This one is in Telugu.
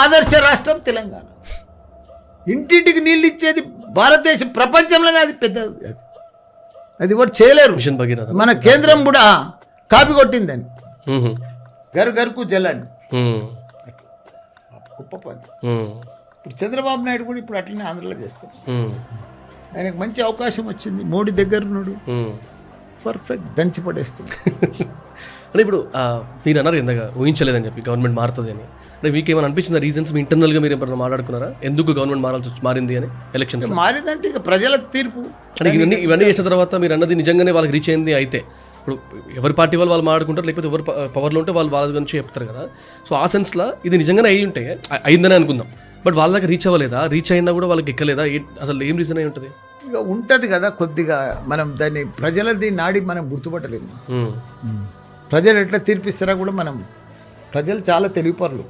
ఆదర్శ రాష్ట్రం తెలంగాణ. ఇంటింటికి నీళ్ళు ఇచ్చేది భారతదేశం, ప్రపంచంలోనే అది పెద్ద, అది కూడా చేయలేరు. మిషన్ భగీరథ మన కేంద్రం కూడా కాపీ కొట్టిందని, గరు గరుకు జలని, గొప్ప పని. ఇప్పుడు చంద్రబాబు నాయుడు కూడా ఇప్పుడు అట్లనే ఆంధ్రలో చేస్తాడు. ఆయనకు మంచి అవకాశం వచ్చింది, మోడీ దగ్గర ఉన్నాడు, పర్ఫెక్ట్ దంచి పడేస్తుంది. అంటే ఇప్పుడు మీరు అన్నారు ఇందాక ఊహించలేదని చెప్పి గవర్నమెంట్ మారుతుంది అని, అంటే మీకు ఏమైనా అనిపించిందా రీజన్స్? మీ ఇంటర్నల్గా మీరు ఏమైనా మాట్లాడుకున్నారా ఎందుకు గవర్నమెంట్ మారింది అని? ఎలక్షన్స్ మారిందంటే ఇక ప్రజల తీర్పు. అంటే ఇవన్నీ చేసిన తర్వాత మీరు అన్నది నిజంగానే వాళ్ళకి రీచ్ అయింది అయితే, ఇప్పుడు ఎవరి పార్టీ వాళ్ళు మాట్లాడుకుంటారు, లేకపోతే ఎవరు పవర్లో ఉంటే వాళ్ళ గురించి చెప్తారు కదా. సో ఆ సెన్స్లో ఇది నిజంగానే అయి ఉంటే అయిందని అనుకుందాం, బట్ వాళ్ళ దగ్గర రీచ్ అవ్వలేదా? రీచ్ అయినా కూడా వాళ్ళకి ఎక్కలేదా? అసలు ఏం రీజన్ అయి ఉంటుంది? ఇక ఉంటుంది కదా కొద్దిగా, మనం దాన్ని ప్రజలది నాడి మనం గుర్తుపట్టలేము. ప్రజలు ఎట్లా తీర్పిస్తారా కూడా మనం, ప్రజలు చాలా తెలివిపరులు.